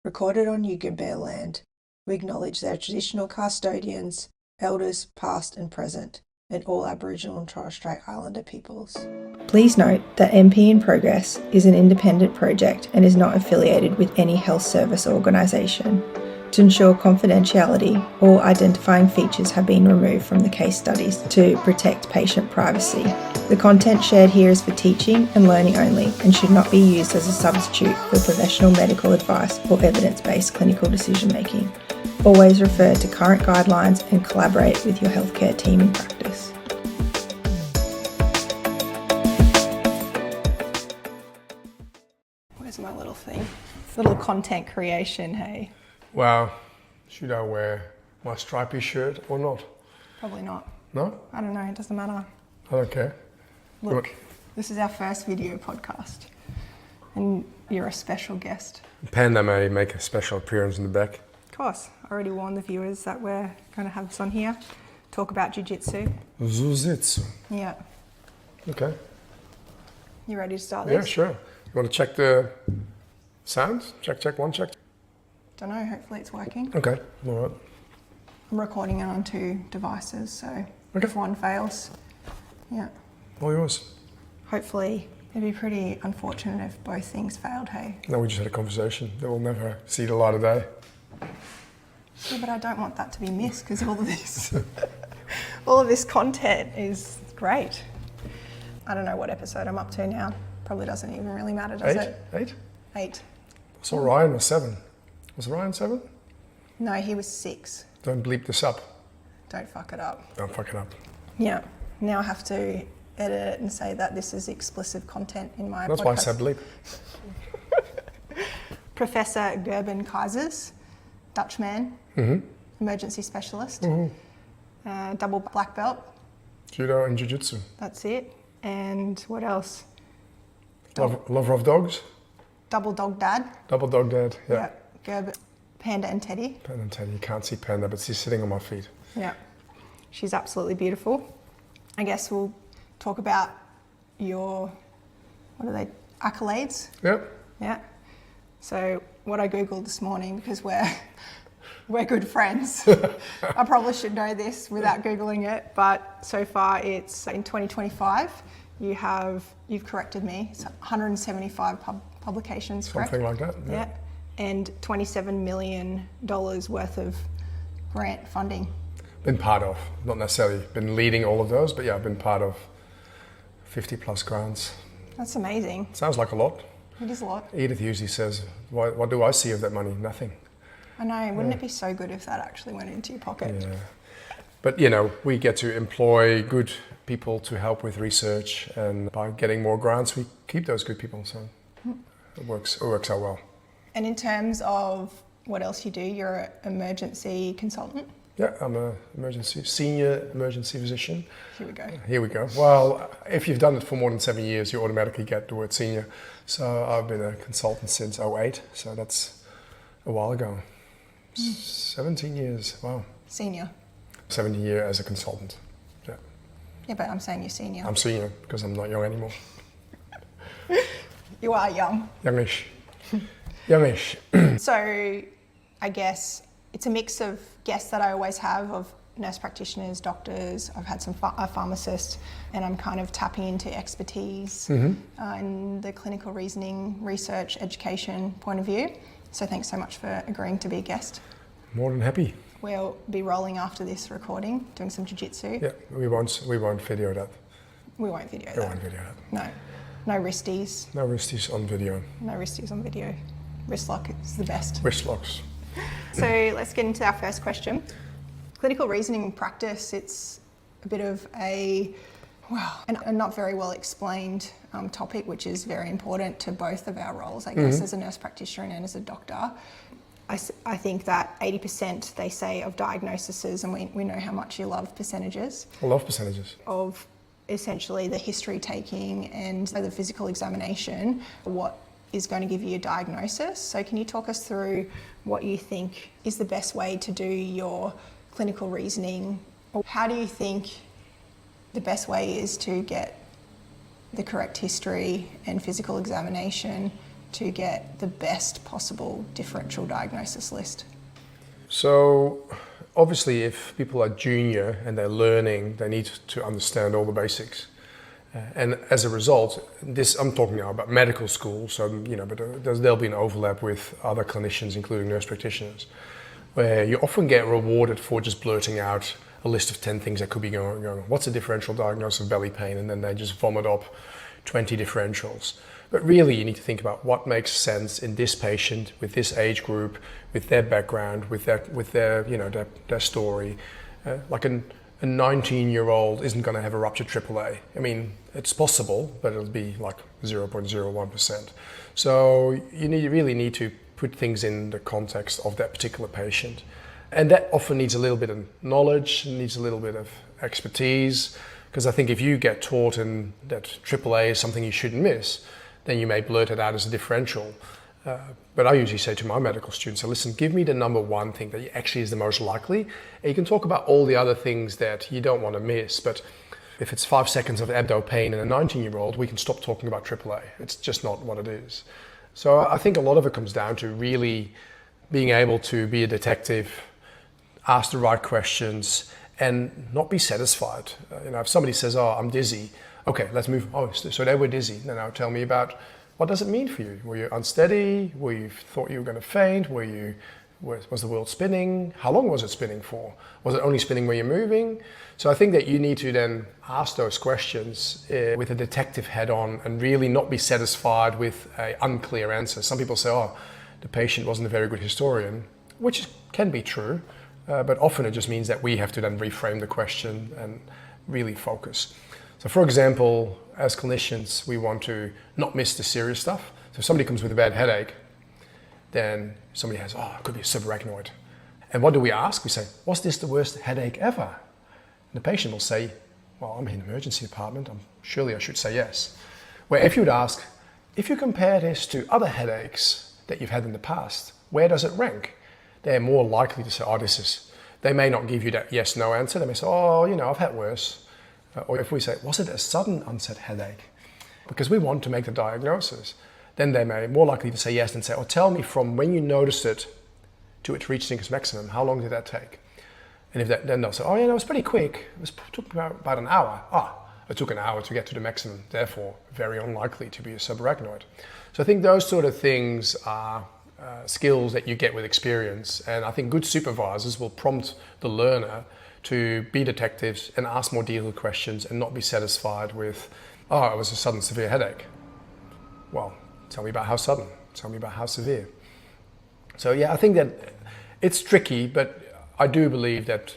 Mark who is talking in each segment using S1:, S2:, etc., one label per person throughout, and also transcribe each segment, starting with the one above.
S1: recorded on Yugambeh land. We acknowledge their traditional custodians, elders past and present, and all Aboriginal and Torres Strait Islander peoples. Please note that MP in Progress is an independent project and is not affiliated with any health service organisation. To ensure confidentiality, all identifying features have been removed from the case studies to protect patient privacy. The content shared here is for teaching and learning only and should not be used as a substitute for professional medical advice or evidence-based clinical decision-making. Always refer to current guidelines and collaborate with your healthcare team in practice. Where's my little thing? Little content creation, hey?
S2: Wow, should I wear my stripy shirt or not?
S1: Probably not.
S2: No?
S1: I don't know, it doesn't matter.
S2: I don't care.
S1: Look, this is our first video podcast and you're a special guest.
S2: Panda may make a special appearance in the back.
S1: Of course, I already warned the viewers that we're going to have this on here. Talk about jiu-jitsu.
S2: Jiu-jitsu.
S1: Yeah.
S2: Okay.
S1: You ready to start this?
S2: Yeah, sure. You want to check the sound? Check, one check.
S1: Don't know, hopefully it's working.
S2: Okay, all right.
S1: I'm recording it on 2 devices, so if one fails, yeah.
S2: All yours.
S1: Hopefully, it'd be pretty unfortunate if both things failed, hey?
S2: No, we just had a conversation that will never see the light of day.
S1: Yeah, but I don't want that to be missed because all of this content is great. I don't know what episode I'm up to now. Probably doesn't even really matter, does it?
S2: 8?
S1: 8.
S2: I saw Ryan was 7. Was Ryan 7?
S1: No, he was 6.
S2: Don't bleep this up.
S1: Don't fuck it up.
S2: Don't fuck it up.
S1: Yeah. Now I have to edit it and say that this is explicit content in my
S2: That's
S1: podcast.
S2: why I said bleep.
S1: Professor Gerben Keijzers, Dutchman, emergency specialist, double black belt.
S2: Judo and Jiu-Jitsu.
S1: That's it. And what else?
S2: Lover of dogs.
S1: Double dog dad.
S2: Double dog dad, yeah.
S1: Gerben, Panda and Teddy.
S2: Panda and Teddy, you can't see Panda, but she's sitting on my feet.
S1: Yeah, she's absolutely beautiful. I guess we'll talk about your, what are they, accolades?
S2: Yep.
S1: Yeah. So what I Googled this morning, because we're good friends. I probably should know this without Googling it, but so far it's in 2025, you've corrected me, it's 175 publications, correct?
S2: Something like that,
S1: yeah. And $27 million worth of grant funding.
S2: Been part of, not necessarily been leading all of those, but yeah, I've been part of 50 plus grants.
S1: That's amazing.
S2: Sounds like a lot.
S1: It is a lot.
S2: Edith usually says, what do I see of that money? Nothing.
S1: I know, wouldn't it be so good if that actually went into your pocket?
S2: Yeah. But you know, we get to employ good people to help with research, and by getting more grants, we keep those good people, so it works out well. And
S1: in terms of what else you do, you're an emergency consultant?
S2: Yeah, I'm a senior emergency physician.
S1: Here we go.
S2: Well, if you've done it for more than 7 years, you automatically get the word senior. So I've been a consultant since 2008, so that's a while ago. 17 years, wow.
S1: Senior?
S2: 17 years as a consultant, yeah.
S1: Yeah, but I'm saying you're senior.
S2: I'm senior because I'm not young anymore.
S1: You are young.
S2: Youngish. Youngish.
S1: So I guess it's a mix of guests that I always have of nurse practitioners, doctors, I've had some a pharmacist, and I'm kind of tapping into expertise in the clinical reasoning, research, education point of view. So thanks so much for agreeing to be a guest.
S2: More than happy.
S1: We'll be rolling after this recording, doing some jiu-jitsu.
S2: Yeah, we won't video that.
S1: We won't video that.
S2: We won't video that.
S1: No wristies.
S2: No wristies on video.
S1: No wristies on video. Wrist lock is the best.
S2: Wrist locks.
S1: So let's get into our first question. Clinical reasoning in practice, it's a bit of a not very well explained topic, which is very important to both of our roles, I guess, as a nurse practitioner and as a doctor. I think that 80%, they say, of diagnoses, and we know how much you love percentages.
S2: I love percentages.
S1: Of essentially the history taking and the physical examination, what is going to give you a diagnosis. So can you talk us through what you think is the best way to do your clinical reasoning? Or how do you think the best way is to get the correct history and physical examination to get the best possible differential diagnosis list?
S2: So obviously if people are junior and they're learning, they need to understand all the basics. And as a result, I'm talking now about medical school, so but there'll be an overlap with other clinicians, including nurse practitioners, where you often get rewarded for just blurting out a list of 10 things that could be going on. What's a differential diagnosis of belly pain? And then they just vomit up 20 differentials. But really, you need to think about what makes sense in this patient, with this age group, with their background, with their story. Like a 19-year-old isn't going to have a ruptured AAA. I mean, it's possible, but it'll be like 0.01%. So you really need to put things in the context of that particular patient. And that often needs a little bit of knowledge, needs a little bit of expertise, because I think if you get taught that AAA is something you shouldn't miss, then you may blurt it out as a differential. But I usually say to my medical students, listen, give me the number one thing that actually is the most likely. And you can talk about all the other things that you don't want to miss, but if it's 5 seconds of abdo pain in a 19-year-old, we can stop talking about AAA. It's just not what it is. So I think a lot of it comes down to really being able to be a detective, ask the right questions, and not be satisfied. If somebody says, "Oh, I'm dizzy," okay, let's move. Oh, so they were dizzy. Now tell me about what does it mean for you? Were you unsteady? Were you thought you were going to faint? Was the world spinning? How long was it spinning for? Was it only spinning when you're moving? So I think that you need to then ask those questions with a detective head on and really not be satisfied with an unclear answer. Some people say, "Oh, the patient wasn't a very good historian," which can be true. But often it just means that we have to then reframe the question and really focus. So for example, as clinicians, we want to not miss the serious stuff. So if somebody comes with a bad headache, then somebody has, it could be a subarachnoid. And what do we ask? We say, was this the worst headache ever? And the patient will say, well, I'm in the emergency department. Surely I should say yes. Where if you would ask, if you compare this to other headaches that you've had in the past, where does it rank? They're more likely to say, they may not give you that yes-no answer. They may say, I've had worse. Or if we say, was it a sudden onset headache? Because we want to make the diagnosis. Then they may more likely to say yes and say, tell me from when you noticed it to it reaching its maximum, how long did that take? And then they'll say, it was pretty quick. It took about an hour. It took an hour to get to the maximum, therefore very unlikely to be a subarachnoid. So I think those sort of things are skills that you get with experience, and I think good supervisors will prompt the learner to be detectives and ask more detailed questions and not be satisfied with, it was a sudden severe headache. Well, tell me about how sudden, tell me about how severe. So I think that it's tricky, but I do believe that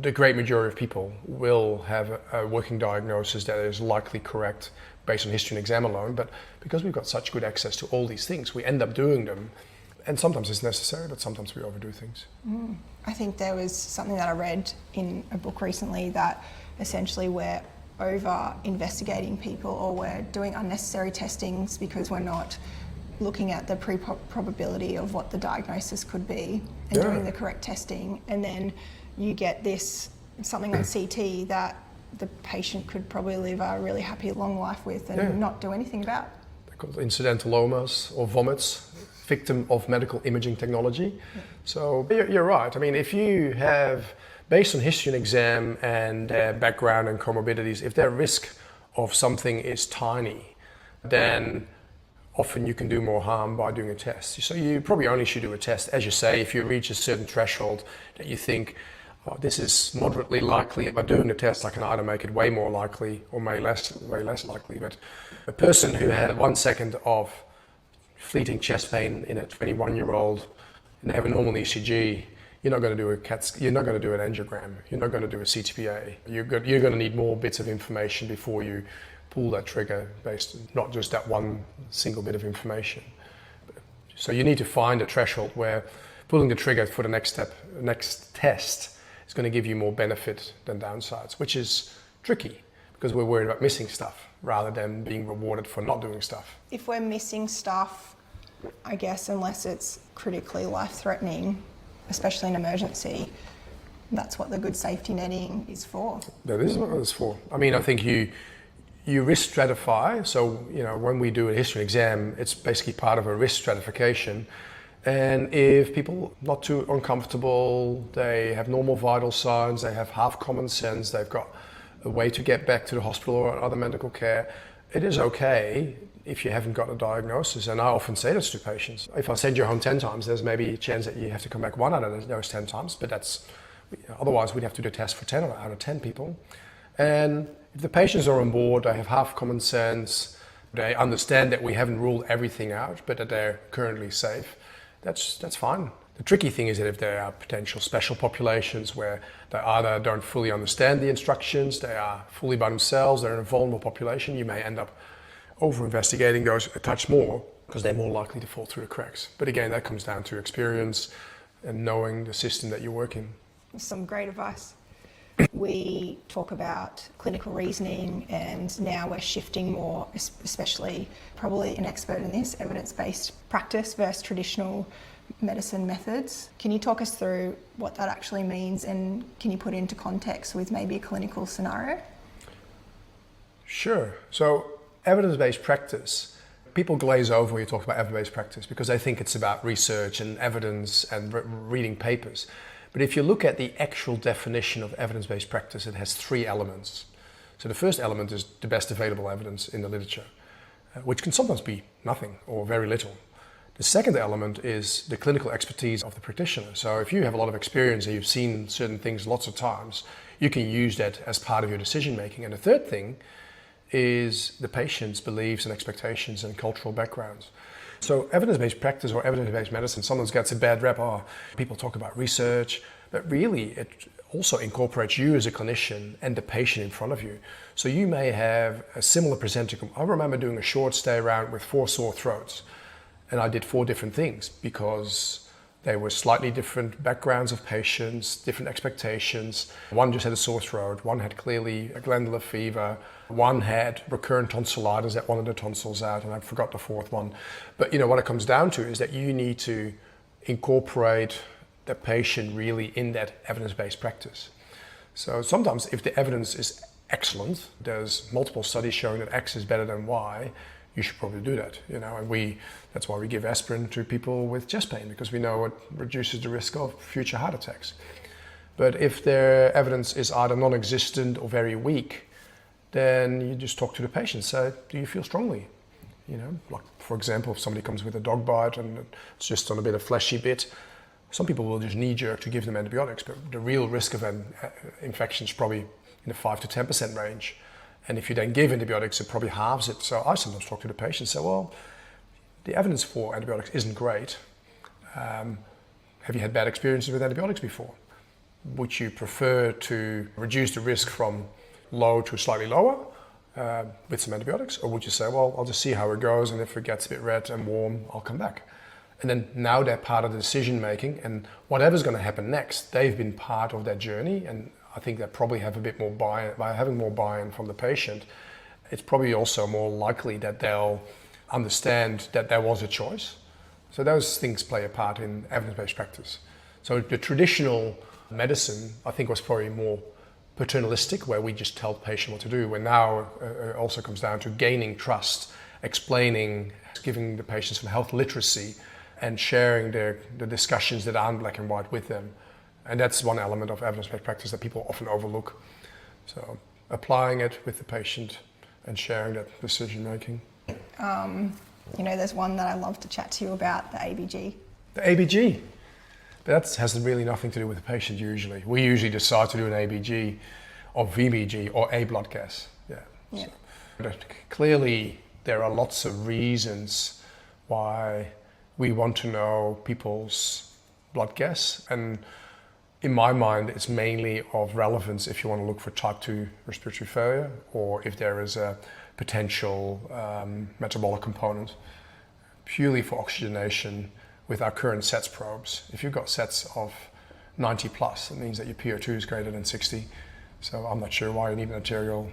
S2: the great majority of people will have a working diagnosis that is likely correct based on history and exam alone, but because we've got such good access to all these things, we end up doing them. And sometimes it's necessary, but sometimes we overdo things.
S1: I think there was something that I read in a book recently that essentially we're over-investigating people, or we're doing unnecessary testings because we're not looking at the probability of what the diagnosis could be and doing the correct testing. And then you get something on CT that the patient could probably live a really happy long life with and not do anything about.
S2: They're called incidentalomas or vomits, victim of medical imaging technology. So you're right. I mean, if you have, based on history and exam and their background and comorbidities, if their risk of something is tiny, then often you can do more harm by doing a test. So you probably only should do a test, as you say, if you reach a certain threshold that you think, this is moderately likely. By doing the test, I can either make it way more likely or way less likely. But a person who had 1 second of fleeting chest pain in a 21-year-old and have a normal ECG, you're not going to do you're not going to do an angiogram. You're not going to do a CTPA. You're going to need more bits of information before you pull that trigger based on not just that one single bit of information. So you need to find a threshold where pulling the trigger for the next test is going to give you more benefit than downsides, which is tricky because we're worried about missing stuff rather than being rewarded for not doing stuff.
S1: If we're missing stuff, I guess, unless it's critically life-threatening, especially in emergency, that's what the good safety netting is for.
S2: That is what it's for. I mean, I think you you risk stratify. So, when we do a history exam, it's basically part of a risk stratification. And if people are not too uncomfortable, they have normal vital signs, they have half common sense, they've got a way to get back to the hospital or other medical care, it is okay if you haven't got a diagnosis. And I often say this to patients. If I send you home 10 times, there's maybe a chance that you have to come back 1 out of those 10 times, but otherwise we'd have to do a test for 10 out of 10 people. And if the patients are on board, they have half common sense, they understand that we haven't ruled everything out, but that they're currently safe, that's fine. The tricky thing is that if there are potential special populations where they either don't fully understand the instructions, they are fully by themselves, they're in a vulnerable population, you may end up over-investigating those a touch more because they're more likely to fall through the cracks. But again, that comes down to experience and knowing the system that you work in.
S1: Some great advice. We talk about clinical reasoning, and now we're shifting more, especially probably an expert in this, evidence-based practice versus traditional medicine methods. Can you talk us through what that actually means, and can you put it into context with maybe a clinical scenario?
S2: Sure. So evidence-based practice, people glaze over when you talk about evidence-based practice because they think it's about research and evidence and reading papers. But if you look at the actual definition of evidence-based practice, it has 3 elements. So the first element is the best available evidence in the literature, which can sometimes be nothing or very little. The second element is the clinical expertise of the practitioner. So if you have a lot of experience and you've seen certain things lots of times, you can use that as part of your decision making. And the third thing is the patient's beliefs and expectations and cultural backgrounds. So evidence-based practice or evidence-based medicine sometimes gets a bad rep. People talk about research, but really it also incorporates you as a clinician and the patient in front of you. So you may have a similar presenter. I remember doing a short stay around with 4 sore throats, and I did 4 different things because they were slightly different backgrounds of patients, different expectations. One just had a sore throat, one had clearly a glandular fever, one had recurrent tonsillitis that wanted the tonsils out, and I forgot the 4th one. But what it comes down to is that you need to incorporate the patient really in that evidence-based practice. So sometimes if the evidence is excellent, there's multiple studies showing that X is better than Y, you should probably do that, and that's why we give aspirin to people with chest pain, because we know it reduces the risk of future heart attacks. But if their evidence is either non-existent or very weak, then you just talk to the patient, say, do you feel strongly? Like for example, if somebody comes with a dog bite and it's just on a bit of fleshy bit, some people will just knee-jerk to give them antibiotics, but the real risk of an infection is probably in the 5 to 10% range. And if you then give antibiotics, it probably halves it. So I sometimes talk to the patient and say, well, the evidence for antibiotics isn't great. Have you had bad experiences with antibiotics before? Would you prefer to reduce the risk from low to slightly lower with some antibiotics? Or would you say, well, I'll just see how it goes, and if it gets a bit red and warm, I'll come back. And then now they're part of the decision making, and whatever's going to happen next, they've been part of that journey, and I think they probably have a bit more buy-in. By having more buy-in from the patient, it's probably also more likely that they'll understand that there was a choice. So those things play a part in evidence-based practice. So the traditional medicine, I think, was probably more paternalistic, where we just tell the patient what to do, where now it also comes down to gaining trust, explaining, giving the patient some health literacy, and sharing the discussions that aren't black and white with them. And that's one element of evidence-based practice that people often overlook. So applying it with the patient and sharing that decision-making.
S1: There's one that I love to chat to you about, the ABG.
S2: The ABG? That has really nothing to do with the patient usually. We usually decide to do an ABG or VBG or a blood gas. Yeah. So, clearly, there are lots of reasons why we want to know people's blood gas, and in my mind, it's mainly of relevance if you want to look for type 2 respiratory failure, or if there is a potential metabolic component, purely for oxygenation with our current SETS probes. If you've got SETS of 90 plus, it means that your PO2 is greater than 60. So I'm not sure why you need an arterial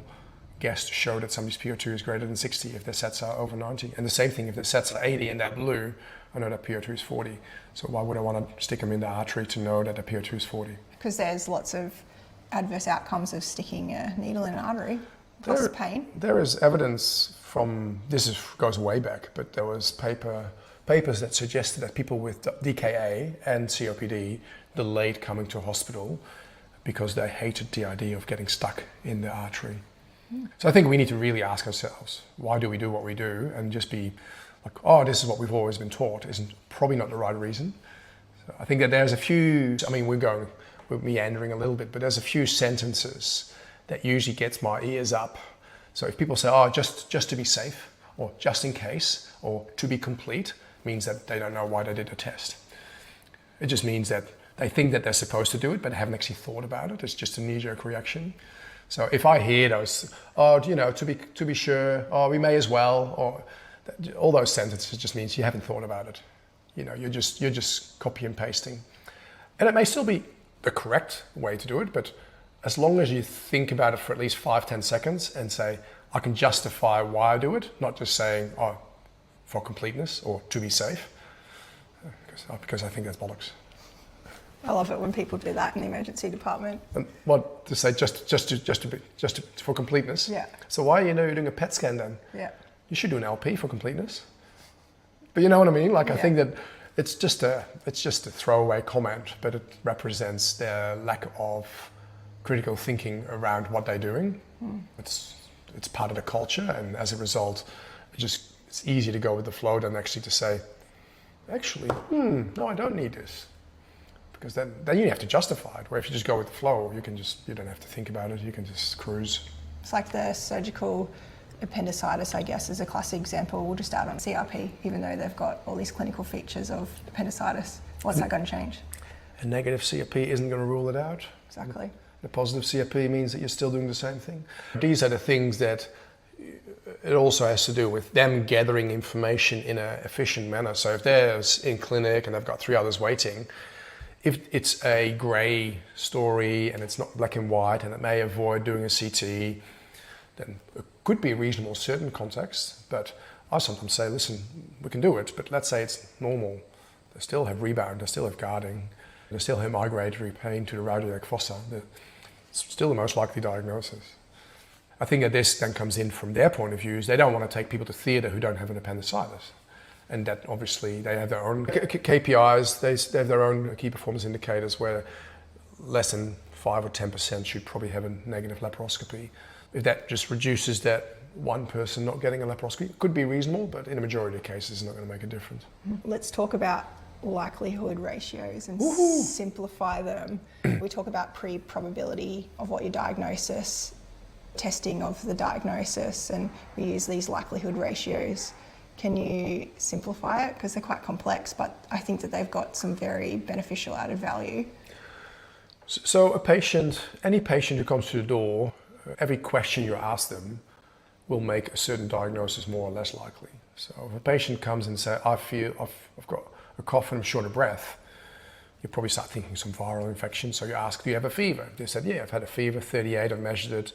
S2: gas to show that somebody's PO2 is greater than 60 if their SETS are over 90. And the same thing if their SETS are 80 in that blue, I know that PO2 is 40. So why would I want to stick them in the artery to know that the PO2 is 40?
S1: Because there's lots of adverse outcomes of sticking a needle in an artery. plus pain.
S2: There is evidence from, goes way back, but there was papers that suggested that people with DKA and COPD delayed coming to a hospital because they hated the idea of getting stuck in the artery. So I think we need to really ask ourselves, why do we do what we do? And just be like, oh, this is what we've always been taught, isn't probably not the right reason. So I think that there's a few, we're meandering a little bit, but there's a few sentences that usually gets my ears up. So if people say, oh, just to be safe, or just in case, or to be complete, means that they don't know why they did the test. It just means that they think that they're supposed to do it, but they haven't actually thought about it. It's just a knee-jerk reaction. So if I hear those, oh, to be sure, oh, we may as well, or all those sentences, just means you haven't thought about it. You're just copy and pasting. And it may still be the correct way to do it, but as long as you think about it for at least 5-10 seconds and say, I can justify why I do it, not just saying, oh, for completeness or to be safe, because I think that's bollocks.
S1: I love it when people do that in the emergency department.
S2: And what to say, just for completeness?
S1: Yeah.
S2: So why are you doing a PET scan then?
S1: Yeah.
S2: You should do an LP for completeness. But you know what I mean? Like, I think that it's just a throwaway comment, but it represents their lack of critical thinking around what they're doing. It's part of the culture, and as a result, it's easy to go with the flow than actually to say, actually, no, I don't need this. Because then you have to justify it. Where if you just go with the flow, you don't have to think about it. You can just cruise.
S1: It's like the surgical appendicitis, I guess, is a classic example. We'll just add on CRP, even though they've got all these clinical features of appendicitis. What's that going to change?
S2: A negative CRP isn't going to rule it out.
S1: Exactly.
S2: The positive CRP means that you're still doing the same thing. These are the things that it also has to do with them gathering information in an efficient manner. So if they're in clinic and they've got 3 others waiting, if it's a grey story and it's not black and white and it may avoid doing a CT, then it could be reasonable in certain contexts. But I sometimes say, listen, we can do it, but let's say it's normal. They still have rebound, they still have guarding, they still have migratory pain to the radial fossa. It's still the most likely diagnosis. I think that this then comes in from their point of view is they don't want to take people to theatre who don't have an appendicitis. And that obviously they have their own KPIs, they have their own key performance indicators where less than 5 or 10% should probably have a negative laparoscopy. If that just reduces that one person not getting a laparoscopy, it could be reasonable, but in a majority of cases it's not going to make a difference.
S1: Let's talk about likelihood ratios and simplify them. We talk about pre-probability of what your diagnosis, testing of the diagnosis, and we use these likelihood ratios. Can you simplify it? Because they're quite complex, but I think that they've got some very beneficial added value.
S2: So any patient who comes to the door, every question you ask them will make a certain diagnosis more or less likely. So if a patient comes and says, I've got a cough and I'm short of breath, you probably start thinking some viral infection. So you ask, do you have a fever? They said, yeah, I've had a fever, 38, I've measured it.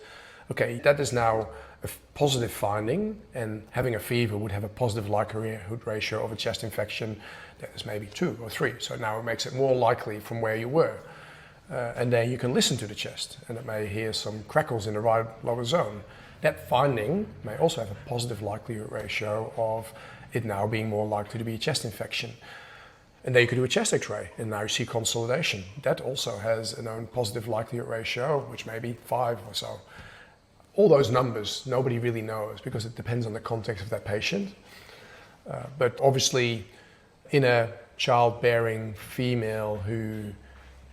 S2: Okay, that is now a positive finding, and having a fever would have a positive likelihood ratio of a chest infection that is maybe 2 or 3. So now it makes it more likely from where you were. And then you can listen to the chest, and it may hear some crackles in the right lower zone. That finding may also have a positive likelihood ratio of it now being more likely to be a chest infection. And then you could do a chest x-ray, and now you see consolidation. That also has a known positive likelihood ratio, which may be 5 or so. All those numbers, nobody really knows because it depends on the context of that patient. But obviously, in a childbearing female who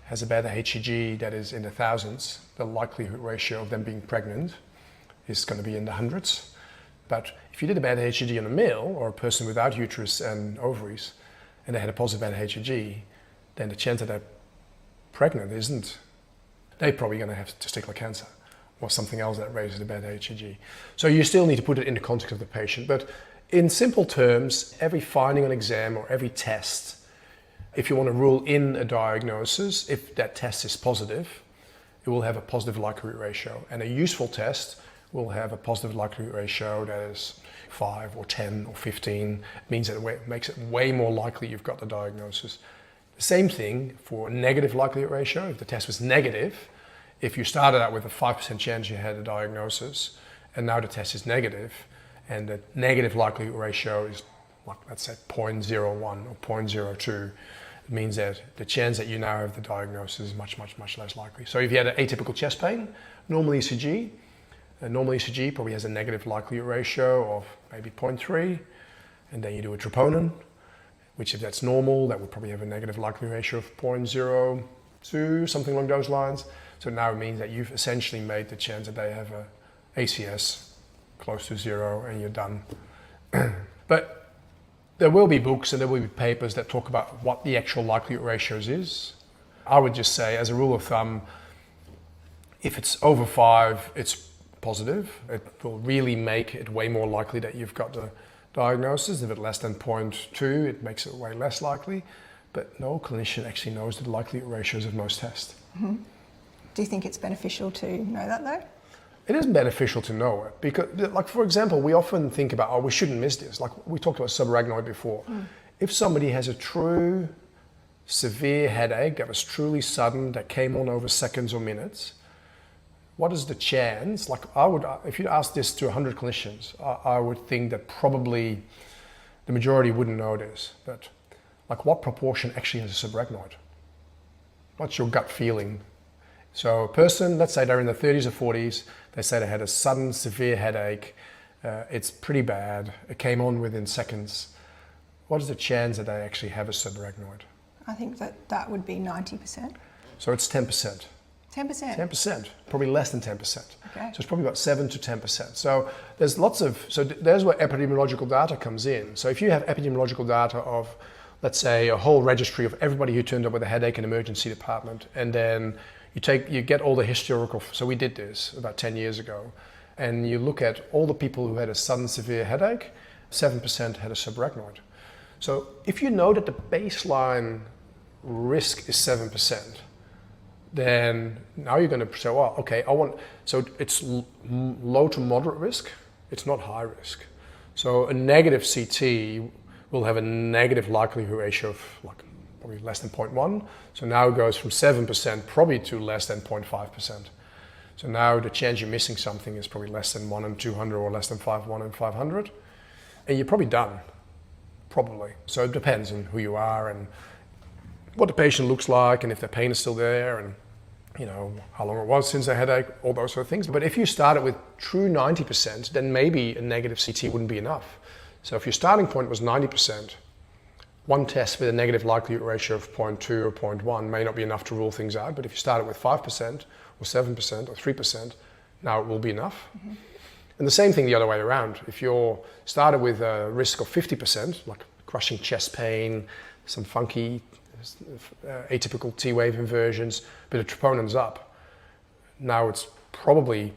S2: has a beta HCG that is in the thousands, the likelihood ratio of them being pregnant is going to be in the hundreds. But if you did a beta HCG on a male or a person without uterus and ovaries, and they had a positive beta HCG, then the chance that they're pregnant isn't. They're probably going to have testicular cancer or something else that raises the beta HCG. So you still need to put it in the context of the patient. But in simple terms, every finding on exam or every test, if you want to rule in a diagnosis, if that test is positive, it will have a positive likelihood ratio. And a useful test will have a positive likelihood ratio that is 5 or 10 or 15. It means that it makes it way more likely you've got the diagnosis. The same thing for negative likelihood ratio. If the test was negative, if you started out with a 5% chance you had a diagnosis and now the test is negative, and the negative likelihood ratio is, like, let's say 0.01 or 0.02, it means that the chance that you now have the diagnosis is much, much, much less likely. So if you had an atypical chest pain, normal ECG probably has a negative likelihood ratio of maybe 0.3, and then you do a troponin, which if that's normal, that would probably have a negative likelihood ratio of 0.02, something along those lines. So now it means that you've essentially made the chance that they have a ACS close to zero, and you're done. But there will be books and there will be papers that talk about what the actual likelihood ratios is. I would just say, as a rule of thumb, if it's over 5, it's positive. It will really make it way more likely that you've got the diagnosis. If it's less than 0.2, it makes it way less likely. But no clinician actually knows the likelihood ratios of most tests.
S1: Mm-hmm. Do you think it's beneficial to know that though?
S2: It is beneficial to know it because, like, for example, we often think about, oh, we shouldn't miss this. Like we talked about subarachnoid before. If somebody has a true severe headache that was truly sudden, that came on over seconds or minutes, what is the chance? Like if you ask this to 100 clinicians, I would think that probably the majority wouldn't know this. But like, what proportion actually has a subarachnoid? What's your gut feeling? So a person, let's say they're in their 30s or 40s, they say they had a sudden severe headache, it's pretty bad, it came on within seconds. What is the chance that they actually have a subarachnoid?
S1: I think that would be 90%.
S2: So it's 10%.
S1: 10%?
S2: 10%, probably less than 10%.
S1: Okay.
S2: So it's probably about 7 to 10%. So there's lots of, there's where epidemiological data comes in. So if you have epidemiological data of, let's say, a whole registry of everybody who turned up with a headache in an emergency department, and then you get all the historical, so we did this about 10 years ago, and you look at all the people who had a sudden severe headache, 7% had a subarachnoid. So if you know that the baseline risk is 7%, then now you're going to say, well, okay, so it's low to moderate risk, it's not high risk. So a negative CT will have a negative likelihood ratio of like probably less than 0.1. So now it goes from 7% probably to less than 0.5%. So now the chance you're missing something is probably less than 1 in 200 or less than 1 in 500. And you're probably done, probably. So it depends on who you are and what the patient looks like and if their pain is still there and how long it was since they had headache, all those sort of things. But if you started with true 90%, then maybe a negative CT wouldn't be enough. So if your starting point was 90%, one test with a negative likelihood ratio of 0.2 or 0.1 may not be enough to rule things out, but if you started with 5% or 7% or 3%, now it will be enough. Mm-hmm. And the same thing the other way around. If you're started with a risk of 50%, like crushing chest pain, some funky atypical T-wave inversions, but the troponin's up, now it's probably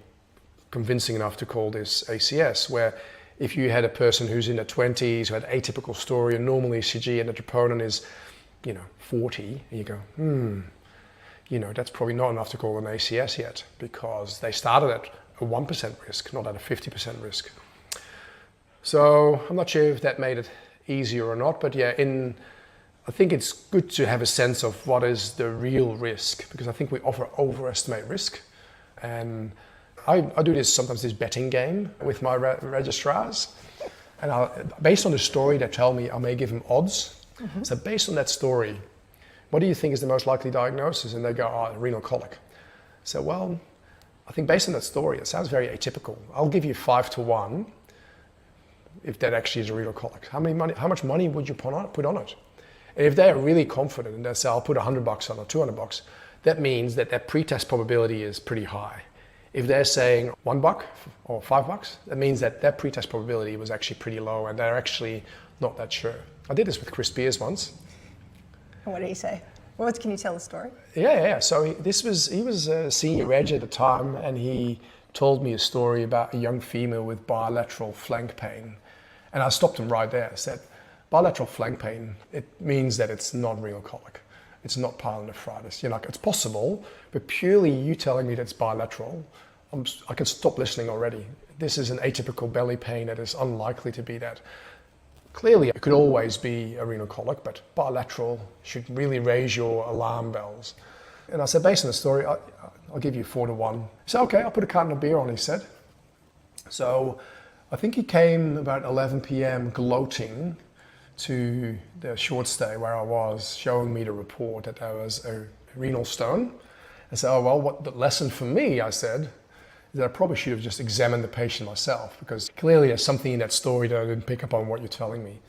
S2: convincing enough to call this ACS, where if you had a person who's in their 20s who had atypical story, a normal ECG, and the troponin is, 40, and you go, that's probably not enough to call an ACS yet, because they started at a 1% risk, not at a 50% risk. So I'm not sure if that made it easier or not, but yeah, I think it's good to have a sense of what is the real risk, because I think we overestimate risk. And I do this betting game with my registrars, and based on the story they tell me, I may give them odds. Mm-hmm. So based on that story, what do you think is the most likely diagnosis? And they go, renal colic. So, well, I think based on that story, it sounds very atypical. I'll give you 5 to 1 if that actually is a renal colic. How much money would you put on it? And if they're really confident and they say, I'll put $100 on or $200, that means that their pretest probability is pretty high. If they're saying $1 or $5, that means that their pretest probability was actually pretty low and they're actually not that sure. I did this with Chris Beers once.
S1: And what did he say? Can you tell the story?
S2: Yeah. So he was a senior reg at the time, and he told me a story about a young female with bilateral flank pain. And I stopped him right there. I said, bilateral flank pain, it means that it's not renal colic. It's not pyelonephritis. It's possible, but purely you telling me that it's bilateral, I can stop listening already. This is an atypical belly pain that is unlikely to be that. Clearly, it could always be a renal colic, but bilateral should really raise your alarm bells. And I said, based on the story, I'll give you 4 to 1. He said, okay, I'll put a carton of beer on, he said. So I think he came about 11 p.m. gloating to the short stay where I was, showing me the report that there was a renal stone. I said, oh, well, what the lesson for me, I said, is that I probably should have just examined the patient myself, because clearly there's something in that story that I didn't pick up on what you're telling me.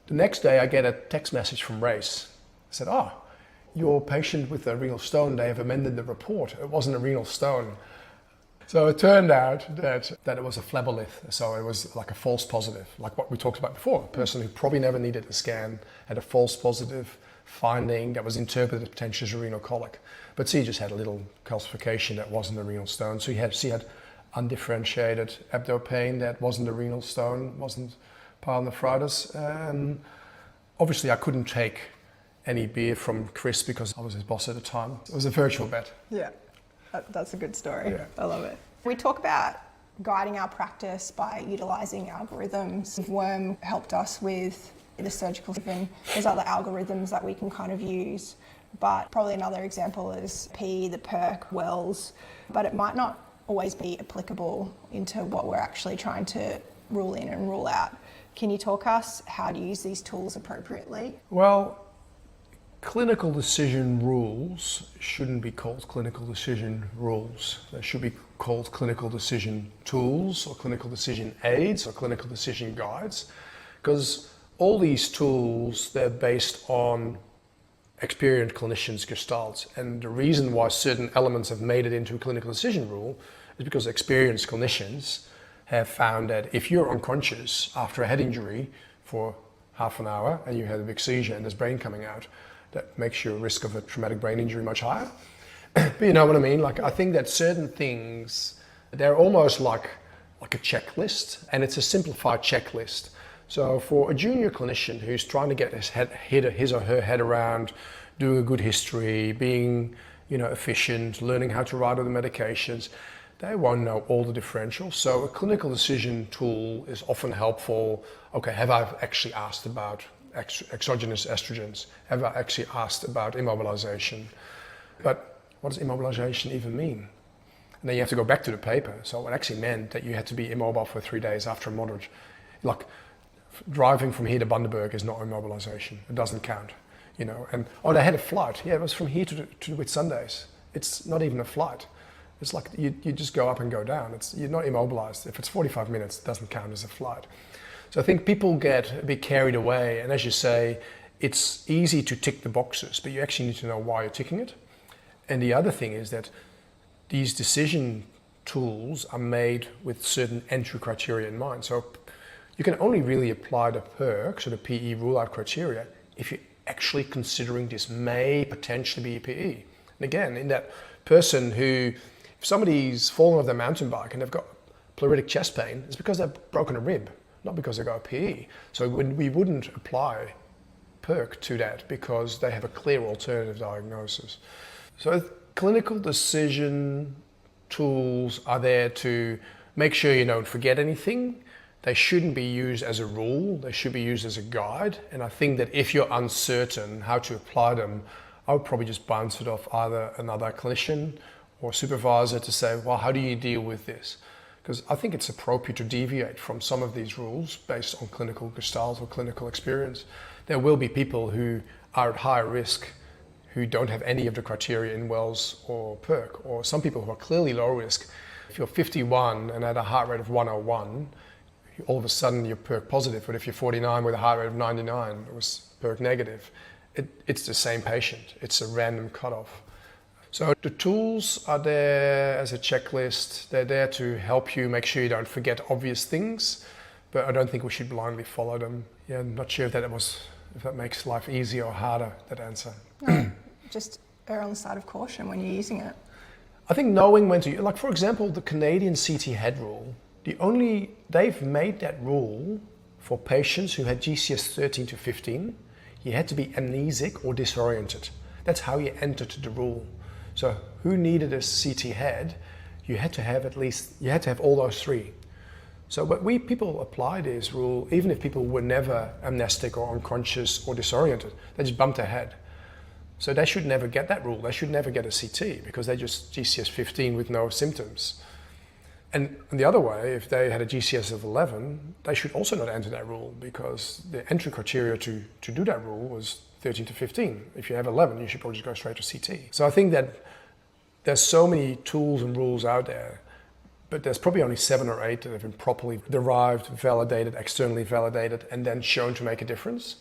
S2: The next day I get a text message from Race. I said, oh, your patient with a renal stone, they have amended the report. It wasn't a renal stone. So it turned out that it was a phlebolith, so it was like a false positive, like what we talked about before. A person who probably never needed a scan had a false positive finding that was interpreted potentially as a renal colic. But she just had a little calcification that wasn't a renal stone. So she had undifferentiated abdo pain that wasn't a renal stone, wasn't pyelonephritis. And obviously I couldn't take any beer from Chris because I was his boss at the time. It was a virtual bet.
S3: Yeah. That's a good story.
S2: Yeah.
S3: I love it. We talk about guiding our practice by utilising algorithms. Worm helped us with the surgical, and there's other algorithms that we can kind of use. But probably another example is P, the perk, Wells, but it might not always be applicable into what we're actually trying to rule in and rule out. Can you talk us how to use these tools appropriately?
S2: Well, clinical decision rules shouldn't be called clinical decision rules. They should be called clinical decision tools or clinical decision aids or clinical decision guides, because all these tools, they're based on experienced clinicians' gestalts. And the reason why certain elements have made it into a clinical decision rule is because experienced clinicians have found that if you're unconscious after a head injury for half an hour and you had a big seizure and there's brain coming out, that makes your risk of a traumatic brain injury much higher. But you know what I mean? Like, I think that certain things, they're almost like a checklist, and it's a simplified checklist. So for a junior clinician who's trying to get his or her head around doing a good history, being efficient, learning how to write all the medications, they won't know all the differentials. So a clinical decision tool is often helpful. Okay, have I actually asked about exogenous estrogens? Have I actually asked about immobilization? But what does immobilization even mean? And then you have to go back to the paper. So it actually meant that you had to be immobile for 3 days after a moderate. Like, driving from here to Bundaberg is not immobilization. It doesn't count, And they had a flight. Yeah, it was from here to Whitsundays. It's not even a flight. It's like you just go up and go down. You're not immobilized. If it's 45 minutes, it doesn't count as a flight. So I think people get a bit carried away, and as you say, it's easy to tick the boxes, but you actually need to know why you're ticking it. And the other thing is that these decision tools are made with certain entry criteria in mind. So you can only really apply the PERC, so the PE rule-out criteria, if you're actually considering this may potentially be a PE. And again, in that person who, if somebody's fallen off their mountain bike and they've got pleuritic chest pain, it's because they've broken a rib, not because they've got a PE. So we wouldn't apply PERC to that because they have a clear alternative diagnosis. So clinical decision tools are there to make sure you don't forget anything. They shouldn't be used as a rule, they should be used as a guide. And I think that if you're uncertain how to apply them, I would probably just bounce it off either another clinician or supervisor to say, well, how do you deal with this? Because I think it's appropriate to deviate from some of these rules based on clinical gestalt or clinical experience. There will be people who are at higher risk who don't have any of the criteria in Wells or PERC, or some people who are clearly low risk. If you're 51 and at a heart rate of 101, all of a sudden you're PERC positive, but if you're 49 with a heart rate of 99, it was PERC negative. It's the same patient. It's a random cutoff. So the tools are there as a checklist. They're there to help you make sure you don't forget obvious things, but I don't think we should blindly follow them. Yeah, I'm not sure if that makes life easier or harder, that answer.
S3: No, just err on the side of caution when you're using it.
S2: I think knowing when to, like for example, the Canadian CT head rule, they've made that rule for patients who had GCS 13 to 15. You had to be amnesic or disoriented. That's how you entered the rule. So who needed a CT head? You had to have all those three. So but people apply this rule, even if people were never amnestic or unconscious or disoriented, they just bumped their head. So they should never get that rule. They should never get a CT because they're just GCS 15 with no symptoms. And the other way, if they had a GCS of 11, they should also not enter that rule, because the entry criteria to do that rule was 13 to 15. If you have 11, you should probably just go straight to CT. So I think that there's so many tools and rules out there, but there's probably only 7 or 8 that have been properly derived, validated, externally validated, and then shown to make a difference.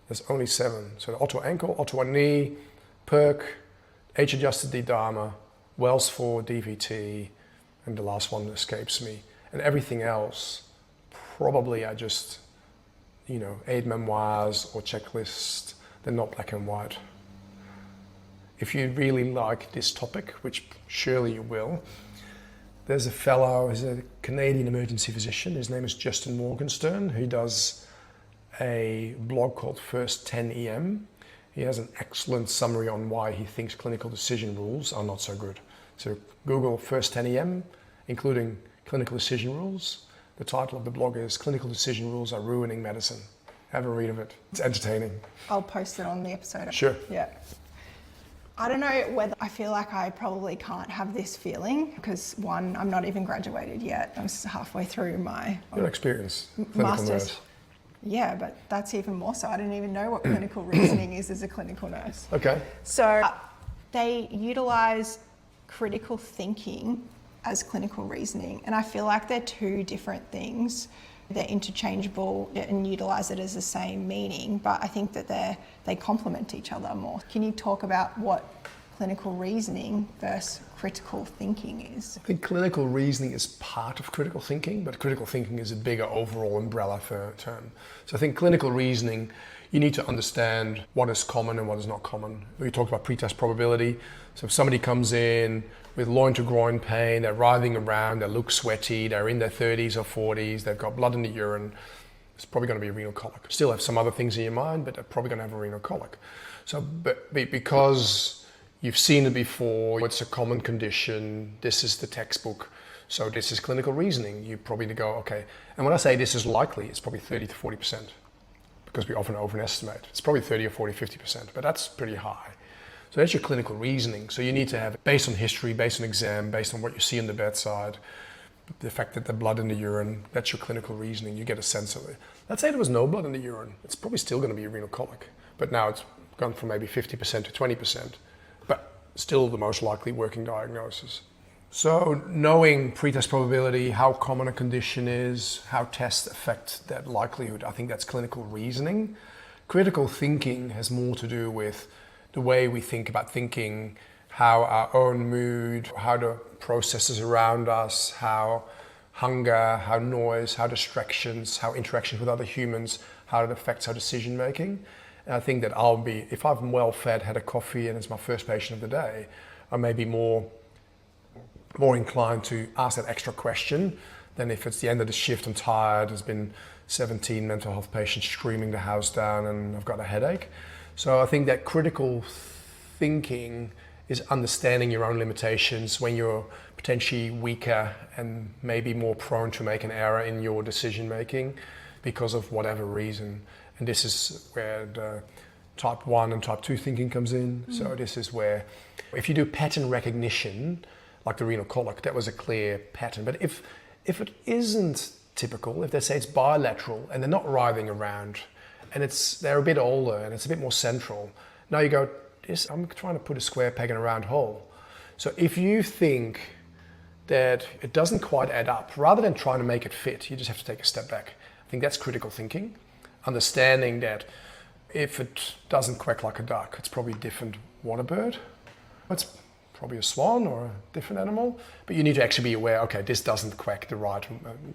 S2: There's only 7. So the Otto ankle, Otto knee, PERC, age-adjusted D-dimer, Wells 4, DVT, and the last one escapes me. And everything else, probably I just, aid memoirs or checklists. They're not black and white. If you really like this topic, which surely you will, there's a fellow, he's a Canadian emergency physician. His name is Justin Morgenstern. He does a blog called First 10 EM. He has an excellent summary on why he thinks clinical decision rules are not so good. So Google First 10 EM, including clinical decision rules. The title of the blog is Clinical Decision Rules Are Ruining Medicine. Have a read of it. It's entertaining.
S3: I'll post it on the episode.
S2: Sure.
S3: Yeah. I don't know whether I feel like I probably can't have this feeling because, one, I'm not even graduated yet. I'm halfway through my
S2: You're an experienced clinical
S3: master's.
S2: nurse.
S3: Yeah, but that's even more so. I didn't even know what clinical reasoning is as a clinical nurse.
S2: Okay.
S3: So they utilise critical thinking as clinical reasoning, and I feel like they're two different things. They're interchangeable and utilise it as the same meaning, but I think that they complement each other more. Can you talk about what clinical reasoning versus critical thinking is?
S2: I think clinical reasoning is part of critical thinking, but critical thinking is a bigger overall umbrella term. So I think clinical reasoning, you need to understand what is common and what is not common. We talked about pretest probability. So if somebody comes in with loin to groin pain, they're writhing around, they look sweaty, they're in their 30s or 40s, they've got blood in the urine, it's probably going to be a renal colic. Still have some other things in your mind, but they're probably going to have a renal colic. So, but because you've seen it before, it's a common condition, this is the textbook, so this is clinical reasoning, you probably need to go, okay. And when I say this is likely, it's probably 30 to 40%, because we often overestimate. It's probably 30 or 40, 50%, but that's pretty high. So that's your clinical reasoning. So you need to have, based on history, based on exam, based on what you see on the bedside, the fact that the blood in the urine, that's your clinical reasoning. You get a sense of it. Let's say there was no blood in the urine. It's probably still going to be a renal colic, but now it's gone from maybe 50% to 20%, but still the most likely working diagnosis. So knowing pretest probability, how common a condition is, how tests affect that likelihood, I think that's clinical reasoning. Critical thinking has more to do with the way we think about thinking, how our own mood, how the processes around us, how hunger, how noise, how distractions, how interactions with other humans, how it affects our decision making. And I think that if I'm well fed, had a coffee and it's my first patient of the day, I may be more inclined to ask that extra question than if it's the end of the shift, I'm tired, there's been 17 mental health patients screaming the house down and I've got a headache. So I think that critical thinking is understanding your own limitations when you're potentially weaker and maybe more prone to make an error in your decision making because of whatever reason. And this is where the type 1 and type 2 thinking comes in. So this is where if you do pattern recognition, like the renal colic, that was a clear pattern. But if it isn't typical, if they say it's bilateral and they're not writhing around and they're a bit older and it's a bit more central, now you go, I'm trying to put a square peg in a round hole. So if you think that it doesn't quite add up, rather than trying to make it fit, you just have to take a step back. I think that's critical thinking. Understanding that if it doesn't quack like a duck, it's probably a different water bird. It's probably a swan or a different animal, but you need to actually be aware, okay, this doesn't quack the right,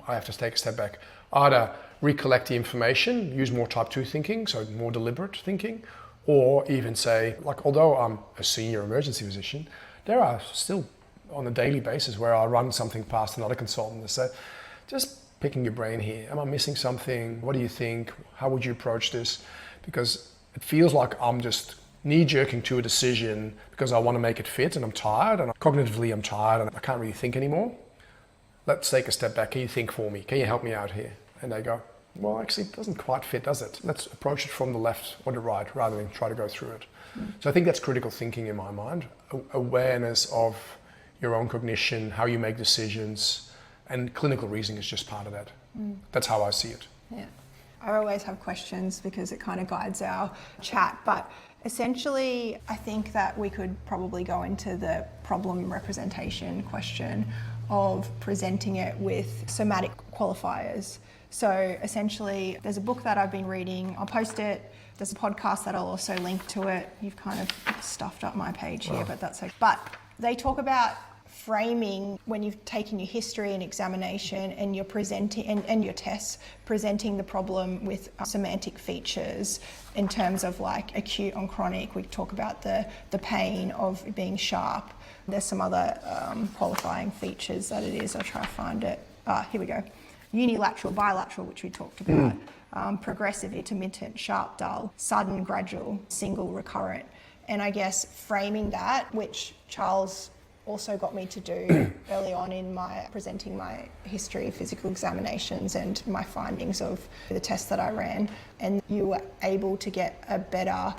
S2: I have to take a step back. Either recollect the information, use more type 2 thinking, so more deliberate thinking, or even say, like, although I'm a senior emergency physician, there are still on a daily basis where I run something past another consultant and say, just picking your brain here, am I missing something? What do you think? How would you approach this? Because it feels like I'm just knee-jerking to a decision because I want to make it fit and I'm tired and cognitively I'm tired and I can't really think anymore. Let's take a step back. Can you think for me? Can you help me out here? And they go, well, actually it doesn't quite fit, does it? Let's approach it from the left or the right rather than try to go through it. So I think that's critical thinking in my mind. Awareness of your own cognition, how you make decisions, and clinical reasoning is just part of that. That's how I see it.
S3: Yeah. I always have questions because it kind of guides our chat, but essentially I think that we could probably go into the problem representation question of presenting it with somatic qualifiers. So essentially there's a book that I've been reading, I'll post it, there's a podcast that I'll also link to it. You've kind of stuffed up my page here, but that's okay. But they talk about framing when you've taken your history and examination and you're presenting and your tests, presenting the problem with semantic features in terms of like acute on chronic. We talk about the pain of being sharp. There's some other qualifying features that it is. I'll try to find it. Here we go. Unilateral, bilateral, which we talked about. Progressive, intermittent, sharp, dull, sudden, gradual, single, recurrent. And I guess framing that, which Charles also got me to do early on in my presenting my history of physical examinations and my findings of the tests that I ran, and you were able to get a better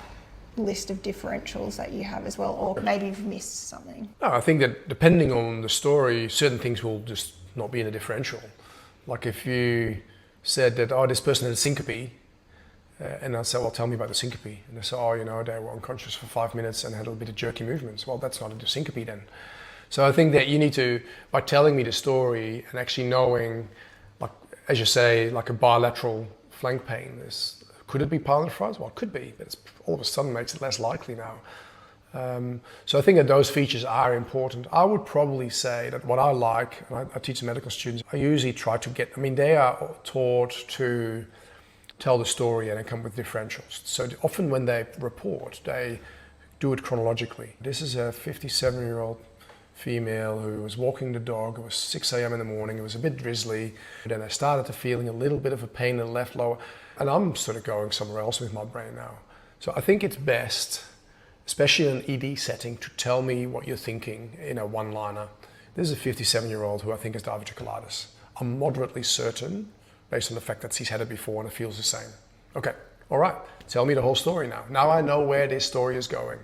S3: list of differentials that you have as well, or maybe you've missed something.
S2: No, I think that depending on the story, certain things will just not be in a differential. Like if you said that, oh, this person had a syncope, and I said, well, tell me about the syncope. And they said, oh, you know, they were unconscious for 5 minutes and had a little bit of jerky movements. Well, that's not a syncope then. So I think that you need to, by telling me the story and actually knowing, like as you say, like a bilateral flank pain, could it be pyelonephritis? Well, it could be, but it's all of a sudden makes it less likely now. So I think that those features are important. I would probably say that what I like, and I teach medical students, I usually try to get, I mean, they are taught to tell the story and then come with differentials. So often when they report, they do it chronologically. This is a 57-year-old female who was walking the dog. It was 6 a.m. in the morning. It was a bit drizzly. And then I started to feeling a little bit of a pain in the left lower. And I'm sort of going somewhere else with my brain now. So I think it's best, especially in an ED setting, to tell me what you're thinking in a one-liner. This is a 57-year-old who I think has diverticulitis. I'm moderately certain, based on the fact that he's had it before and it feels the same. Okay, all right, tell me the whole story now. Now I know where this story is going.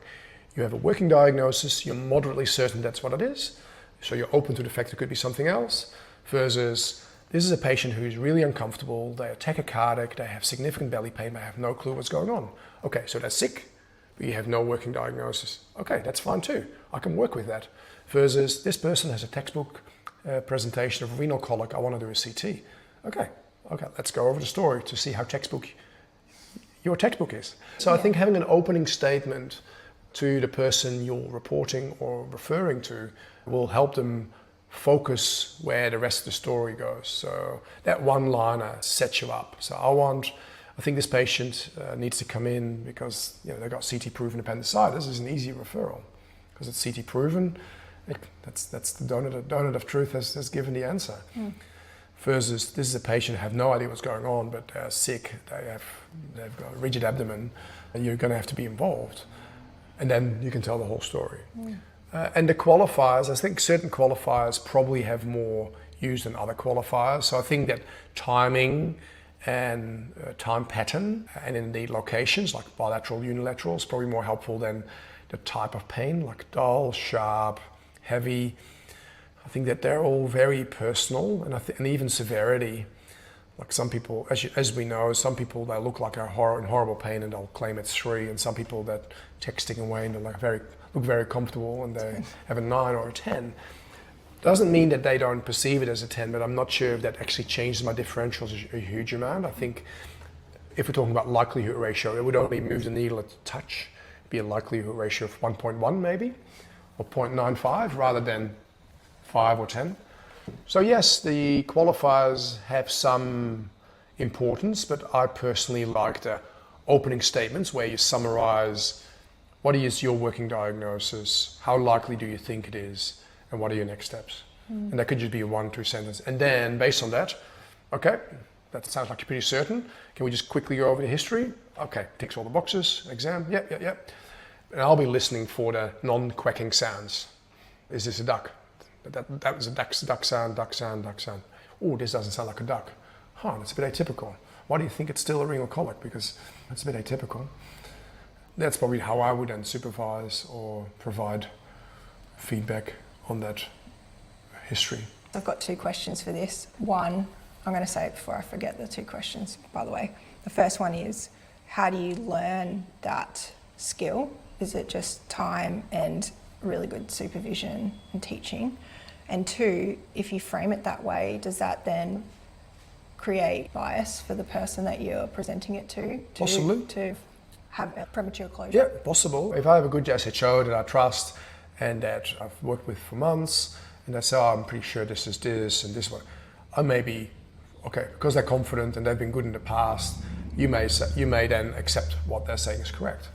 S2: You have a working diagnosis, you're moderately certain that's what it is, so you're open to the fact it could be something else, versus this is a patient who's really uncomfortable, they are tachycardic, they have significant belly pain, they have no clue what's going on. Okay, so they're sick, but you have no working diagnosis. Okay, that's fine too, I can work with that. Versus this person has a textbook presentation of renal colic, I want to do a CT. Okay, let's go over the story to see how textbook your textbook is. So I think having an opening statement to the person you're reporting or referring to will help them focus where the rest of the story goes. So that one-liner sets you up. So I think this patient needs to come in because they've got CT proven appendicitis. This is an easy referral because it's CT proven. That's the donut of truth has given the answer. Versus this is a patient who have no idea what's going on, but they're sick, they've got a rigid abdomen, and you're going to have to be involved. And then you can tell the whole story. And the qualifiers, I think certain qualifiers probably have more use than other qualifiers. So I think that timing and time pattern and indeed locations like bilateral, unilateral is probably more helpful than the type of pain like dull, sharp, heavy. I think that they're all very personal and even severity. Like some people, as we know, some people, they look like in horrible pain and they'll claim it's 3, and some people that texting away and they're look very comfortable and they have a 9 or a 10. Doesn't mean that they don't perceive it as a 10, but I'm not sure if that actually changes my differentials a huge amount. I think if we're talking about likelihood ratio, it would only move the needle a touch. It'd be a likelihood ratio of 1.1 maybe, or 0.95 rather than 5 or 10. So yes, the qualifiers have some importance, but I personally like the opening statements where you summarize what is your working diagnosis, how likely do you think it is, and what are your next steps. And that could just be a 1-2 sentence. And then based on that, okay, that sounds like you're pretty certain. Can we just quickly go over the history? Okay, ticks all the boxes, exam, yep. And I'll be listening for the non-quacking sounds. Is this a duck? That was a duck sound. Oh, this doesn't sound like a duck. That's a bit atypical. Why do you think it's still a renal colic? Because that's a bit atypical. That's probably how I would then supervise or provide feedback on that history.
S3: I've got 2 questions for this. One, I'm going to say it before I forget the 2 questions, by the way. The first one is, how do you learn that skill? Is it just time and really good supervision and teaching? And 2, if you frame it that way, does that then create bias for the person that you're presenting it to?
S2: Possibly.
S3: To have a premature closure?
S2: Yeah, possible. If I have a good SHO that I trust and that I've worked with for months, and they say, oh, I'm pretty sure this is this and this one, I may be, okay, because they're confident and they've been good in the past, you may then accept what they're saying is correct.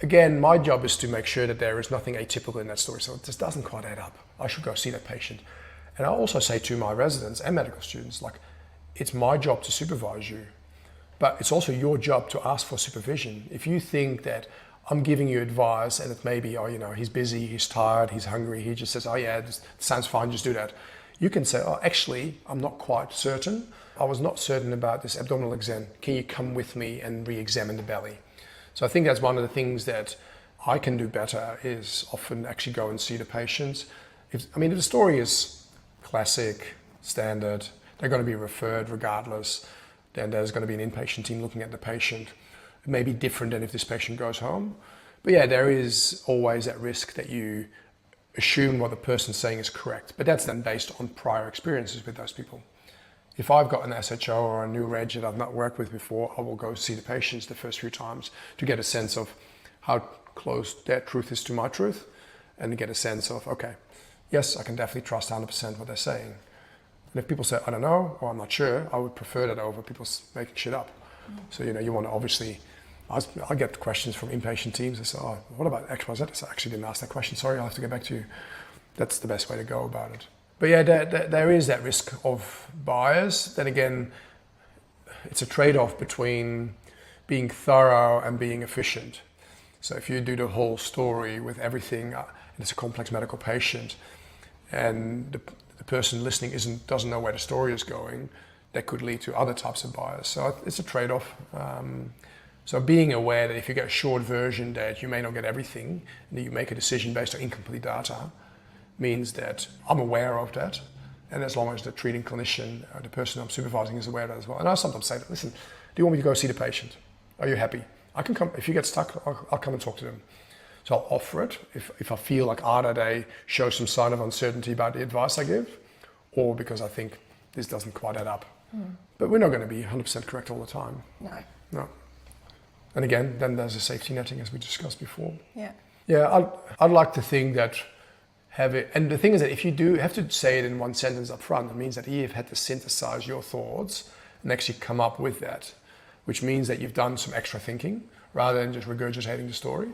S2: Again, my job is to make sure that there is nothing atypical in that story, so this doesn't quite add up. I should go see that patient. And I also say to my residents and medical students, like, it's my job to supervise you, but it's also your job to ask for supervision. If you think that I'm giving you advice and it may be, oh, you know, he's busy, he's tired, he's hungry, he just says, oh yeah, this sounds fine, just do that. You can say, oh, actually, I'm not quite certain. I was not certain about this abdominal exam. Can you come with me and re-examine the belly? So I think that's one of the things that I can do better, is often actually go and see the patients. If the story is classic, standard, they're going to be referred regardless, then there's going to be an inpatient team looking at the patient. It may be different than if this patient goes home. But yeah, there is always that risk that you assume what the person's saying is correct. But that's then based on prior experiences with those people. If I've got an SHO or a new reg that I've not worked with before, I will go see the patients the first few times to get a sense of how close their truth is to my truth, and to get a sense of, okay, yes, I can definitely trust 100% what they're saying. And if people say, I don't know, or I'm not sure, I would prefer that over people making shit up. So, you want to obviously, I get questions from inpatient teams. They say, oh, what about XYZ? I say, I actually didn't ask that question. Sorry, I'll have to get back to you. That's the best way to go about it. But yeah, there is that risk of bias. Then again, it's a trade-off between being thorough and being efficient. So if you do the whole story with everything, and it's a complex medical patient, and the person listening doesn't know where the story is going, that could lead to other types of bias. So it's a trade-off. So being aware that if you get a short version that you may not get everything, and that you make a decision based on incomplete data, means that I'm aware of that. And as long as the treating clinician, or the person I'm supervising, is aware of that as well. And I sometimes say, listen, do you want me to go see the patient? Are you happy? I can come, if you get stuck, I'll come and talk to them. So I'll offer it if I feel like either they show some sign of uncertainty about the advice I give, or because I think this doesn't quite add up. But we're not going to be 100% correct all the time. No. And again, then there's a safety netting, as we discussed before. Yeah, I'd like to think that and the thing is that if you do have to say it in one sentence up front, it means that you've had to synthesize your thoughts and actually come up with that, which means that you've done some extra thinking rather than just regurgitating the story.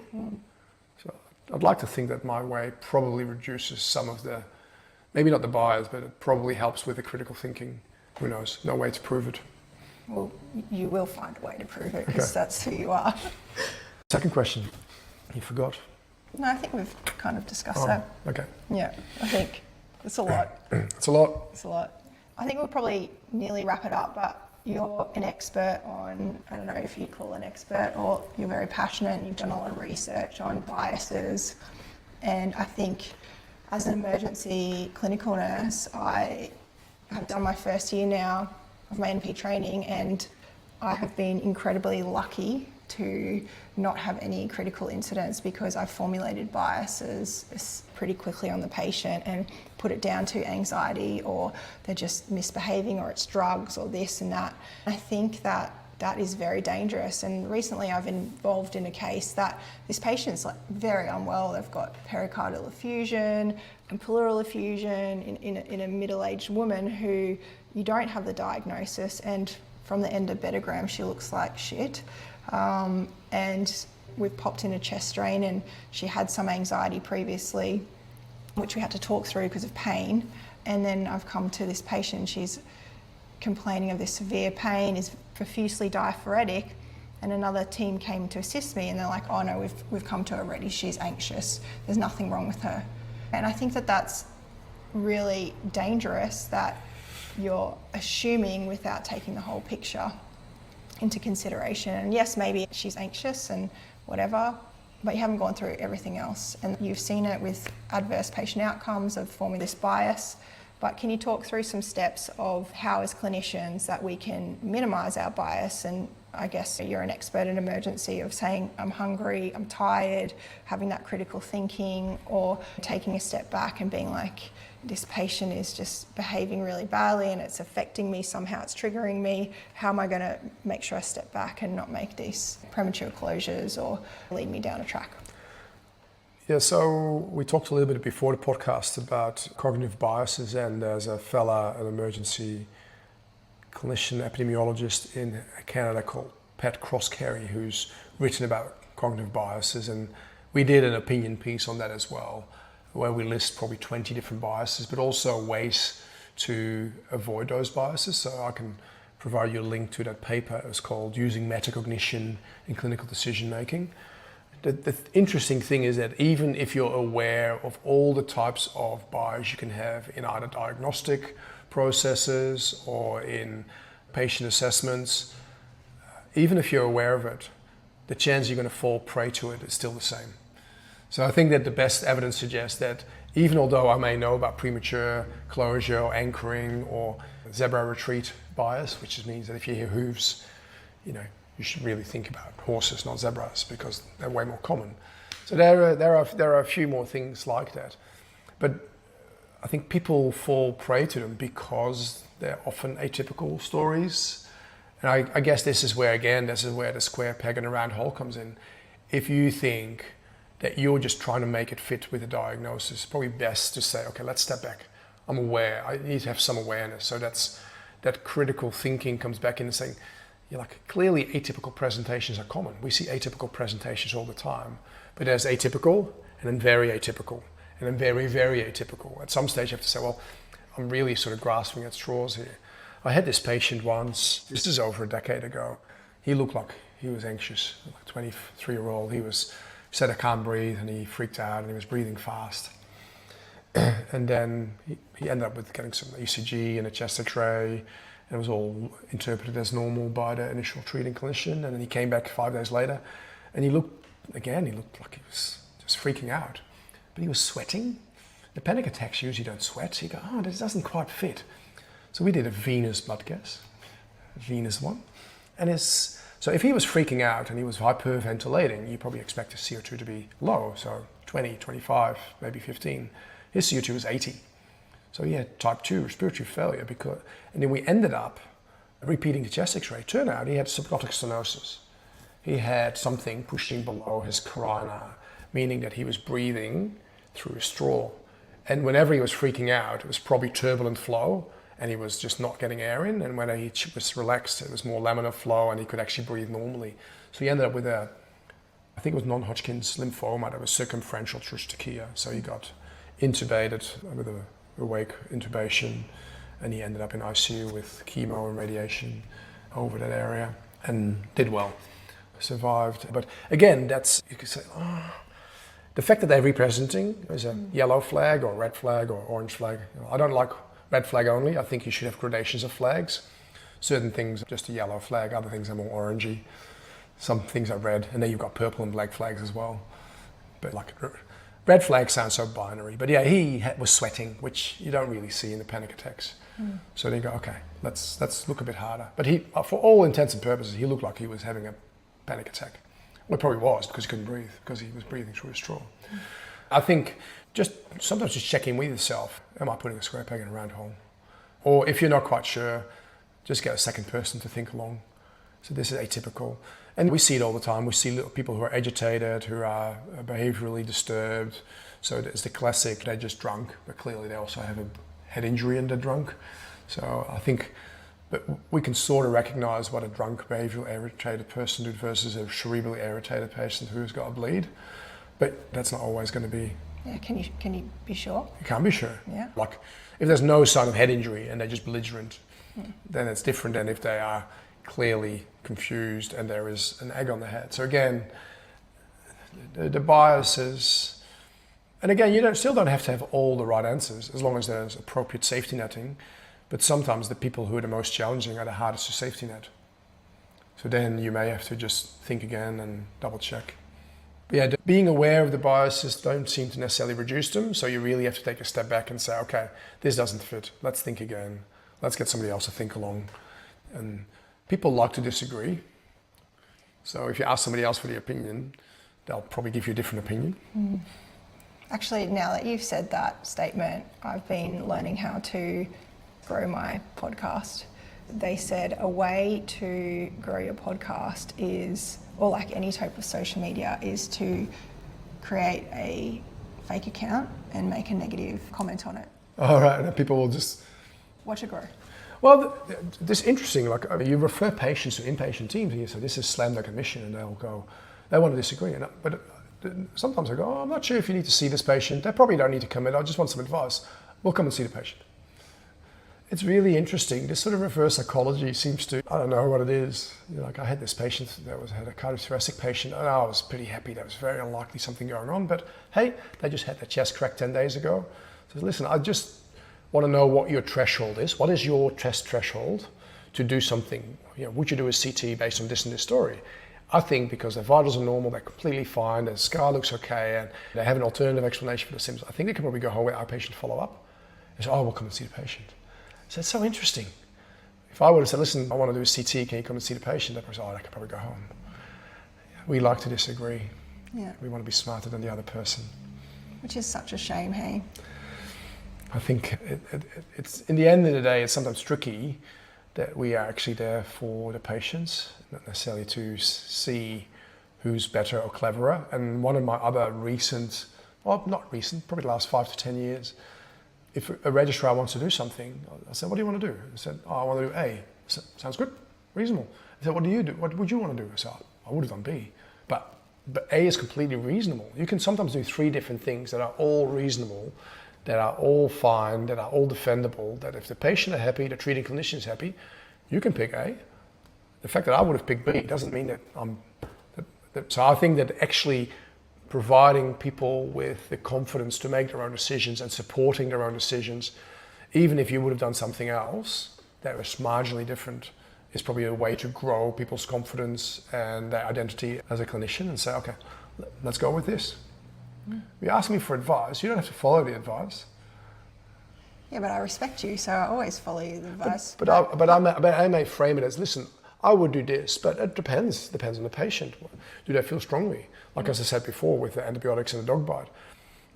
S2: So I'd like to think that my way probably reduces some of the, maybe not the bias, but it probably helps with the critical thinking. Who knows? No way to prove it.
S3: Well, you will find a way to prove it, because that's who you are.
S2: Second question. You forgot.
S3: No, I think we've kind of discussed that.
S2: Okay.
S3: Yeah, I think it's a lot.
S2: It's a lot.
S3: It's a lot. I think we'll probably nearly wrap it up, but you're an expert on, I don't know if you'd call an expert, or you're very passionate and you've done a lot of research on biases. And I think as an emergency clinical nurse, I have done my first year now of my NP training, and I have been incredibly lucky to not have any critical incidents, because I've formulated biases pretty quickly on the patient and put it down to anxiety, or they're just misbehaving, or it's drugs, or this and that. I think that is very dangerous. And recently I've involved in a case that this patient's like very unwell. They've got pericardial effusion and pleural effusion in a middle-aged woman who you don't have the diagnosis, and from the endobetogram she looks like shit. And we've popped in a chest drain, and she had some anxiety previously, which we had to talk through because of pain. And then I've come to this patient, she's complaining of this severe pain, is profusely diaphoretic, and another team came to assist me, and they're like, oh no, we've come to her already, she's anxious, there's nothing wrong with her. And I think that that's really dangerous, that you're assuming without taking the whole picture into consideration. And yes, maybe she's anxious and whatever, but you haven't gone through everything else. And you've seen it with adverse patient outcomes of forming this bias. But can you talk through some steps of how, as clinicians, that we can minimise our bias? And I guess you're an expert in emergency of saying, I'm hungry, I'm tired, having that critical thinking, or taking a step back and being like, this patient is just behaving really badly and it's affecting me somehow, it's triggering me. How am I going to make sure I step back and not make these premature closures or lead me down a track?
S2: Yeah, so we talked a little bit before the podcast about cognitive biases, and there's a fella, an emergency clinician epidemiologist in Canada called Pat Cross-Carey, who's written about cognitive biases, and we did an opinion piece on that as well, where we list probably 20 different biases, but also ways to avoid those biases. So I can provide you a link to that paper. It's called Using Metacognition in Clinical Decision Making. The interesting thing is that even if you're aware of all the types of bias you can have in either diagnostic processes or in patient assessments, even if you're aware of it, the chance you're going to fall prey to it is still the same. So I think that the best evidence suggests that even although I may know about premature closure or anchoring or zebra retreat bias, which means that if you hear hooves, you should really think about horses, not zebras, because they're way more common. So there are a few more things like that. But I think people fall prey to them because they're often atypical stories. And I guess this is where the square peg in a round hole comes in. If you think that you're just trying to make it fit with a diagnosis, it's probably best to say, okay, let's step back. I'm aware, I need to have some awareness. So that critical thinking comes back in and saying, clearly atypical presentations are common. We see atypical presentations all the time, but there's atypical and then very atypical and then very, very atypical. At some stage you have to say, well, I'm really sort of grasping at straws here. I had this patient once, this is over a decade ago. He looked like he was anxious, like 23-year-old. He said, I can't breathe, and he freaked out and he was breathing fast. And then he ended up with getting some ECG and a chest X-ray, and it was all interpreted as normal by the initial treating clinician. And then he came back 5 days later, and he looked like he was just freaking out. But he was sweating. The panic attacks usually don't sweat, so you go, oh, this doesn't quite fit. So we did a venous blood gas, a venous one. So if he was freaking out and he was hyperventilating, you probably expect his CO2 to be low, so 20, 25, maybe 15. His CO2 was 80. So he had type 2 respiratory failure, and then we ended up repeating the chest X-ray. Turned out he had subglottic stenosis. He had something pushing below his carina, meaning that he was breathing through a straw. And whenever he was freaking out, it was probably turbulent flow, and he was just not getting air in. And when he was relaxed, it was more laminar flow, and he could actually breathe normally. So he ended up with I think it was non-Hodgkin's lymphoma that was circumferential trichotillomania. So he got intubated with a awake intubation, and he ended up in ICU with chemo and radiation over that area, and did well, survived. But again, you could say, the fact that they're representing is a yellow flag or red flag or orange flag. I don't like red flag only. I think you should have gradations of flags. Certain things are just a yellow flag, other things are more orangey. Some things are red, and then you've got purple and black flags as well. But red flag sounds so binary. But yeah, he was sweating, which you don't really see in the panic attacks. So then you go, okay, let's look a bit harder. But he, for all intents and purposes, he looked like he was having a panic attack. Well, it probably was, because he couldn't breathe, because he was breathing through a straw. I think sometimes just checking with yourself, am I putting a square peg in a round hole? Or if you're not quite sure, just get a second person to think along. So this is atypical. And we see it all the time. We see people who are agitated, who are behaviorally disturbed. So it's the classic, they're just drunk, but clearly they also have a head injury and they're drunk. So I think but we can sort of recognize what a drunk, behaviorally irritated person did versus a cerebrally irritated patient who's got a bleed. But that's not always going to be.
S3: Yeah, can you be sure?
S2: You can't be sure.
S3: Yeah.
S2: Like if there's no sign of head injury and they're just belligerent, then it's different than if they are clearly confused and there is an egg on the head. So again, the biases, and again, you still don't have to have all the right answers as long as there's appropriate safety netting. But sometimes the people who are the most challenging are the hardest to safety net. So then you may have to just think again and double check. But yeah, being aware of the biases don't seem to necessarily reduce them, so you really have to take a step back and say, okay, this doesn't fit, let's think again, let's get somebody else to think along. And people like to disagree, so if you ask somebody else for the opinion, they'll probably give you a different opinion.
S3: Actually, now that you've said that statement, I've been learning how to grow my podcast. They said a way to grow your podcast is, or like any type of social media, is to create a fake account and make a negative comment on it.
S2: All right, and people will just...
S3: Watch it grow.
S2: Well, this is interesting, like you refer patients to inpatient teams and you say, this is slam dunk admission, and they'll go, they want to disagree. But sometimes I go, oh, I'm not sure if you need to see this patient. They probably don't need to come in, I just want some advice. We'll come and see the patient. It's really interesting. This sort of reverse psychology seems to, I don't know what it is. You know, like I had this patient that had a cardiothoracic patient, and I was pretty happy. There was very unlikely something going on, but hey, they just had their chest cracked 10 days ago. So listen, I just want to know what your threshold is. What is your test threshold to do something? You know, would you do a CT based on this and this story? I think because their vitals are normal, they're completely fine, their scar looks okay, and they have an alternative explanation for the symptoms, I think they can probably go home with outpatient follow-up and say, oh, we'll come and see the patient. So it's so interesting. If I would have said, listen, I want to do a CT, can you come and see the patient? They'd say, oh, they could probably go home. We like to disagree.
S3: Yeah.
S2: We want to be smarter than the other person.
S3: Which is such a shame, hey?
S2: I think it's in the end of the day, it's sometimes tricky that we are actually there for the patients, not necessarily to see who's better or cleverer. And one of my other recent, well, not recent, probably the last 5 to 10 years, if a registrar wants to do something, I said, what do you want to do? I said, oh, I want to do A. I said, sounds good, reasonable. I said, what do you do? What would you want to do? I said, I would have done B. But A is completely reasonable. You can sometimes do 3 different things that are all reasonable, that are all fine, that are all defendable, that if the patient are happy, the treating clinician is happy, you can pick A. The fact that I would have picked B doesn't mean that so I think that actually providing people with the confidence to make their own decisions and supporting their own decisions, even if you would have done something else that was marginally different, is probably a way to grow people's confidence and their identity as a clinician and say, okay, let's go with this. You ask me for advice, you don't have to follow the advice.
S3: Yeah, but I respect you, so I always follow you the advice.
S2: But I may frame it as, listen, I would do this, but it depends on the patient. Do they feel strongly? Like as I said before, with the antibiotics and the dog bite,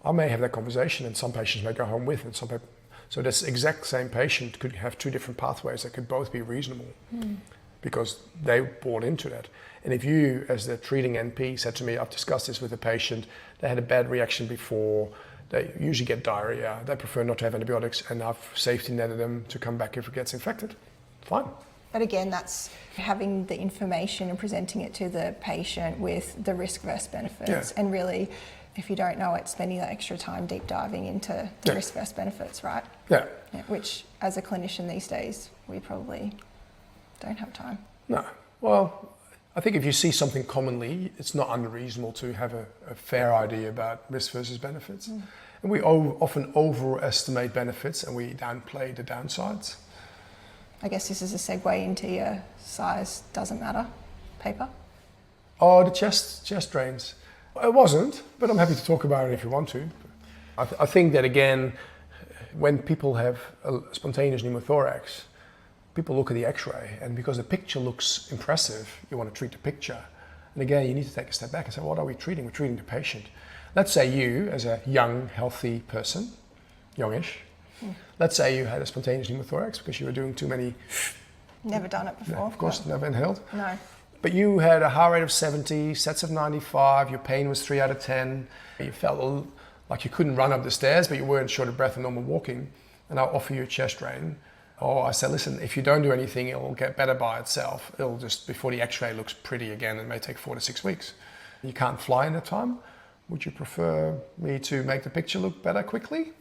S2: I may have that conversation and some patients may go home with, and some people, so this exact same patient could have 2 different pathways that could both be reasonable because they bought into that. And if you, as the treating NP, said to me, I've discussed this with the patient, they had a bad reaction before, they usually get diarrhea, they prefer not to have antibiotics, and I've safety netted them to come back if it gets infected, fine.
S3: But again, that's having the information and presenting it to the patient with the risk versus benefits. And really, if you don't know it, spending that extra time deep diving into the risk versus benefits, right?
S2: Yeah.
S3: Which, as a clinician these days, we probably don't have time.
S2: No. Well, I think if you see something commonly, it's not unreasonable to have a fair idea about risk versus benefits. And we often overestimate benefits and we downplay the downsides.
S3: I guess this is a segue into your size doesn't matter paper.
S2: Oh, the chest drains. It wasn't, but I'm happy to talk about it if you want to. I think that again, when people have a spontaneous pneumothorax, people look at the x-ray, and because the picture looks impressive, you want to treat the picture. And again, you need to take a step back and say, what are we treating? We're treating the patient. Let's say you, as a young, healthy person, youngish, let's say you had a spontaneous pneumothorax because you were doing too many...
S3: Never done it before.
S2: No, of course, never inhaled.
S3: No.
S2: But you had a heart rate of 70, sets of 95, your pain was 3 out of 10, you felt like you couldn't run up the stairs, but you weren't short of breath and normal walking, and I'll offer you a chest drain. Or I said, listen, if you don't do anything, it'll get better by itself. It'll just, before the x-ray looks pretty again, it may take 4 to 6 weeks. You can't fly in that time. Would you prefer me to make the picture look better quickly?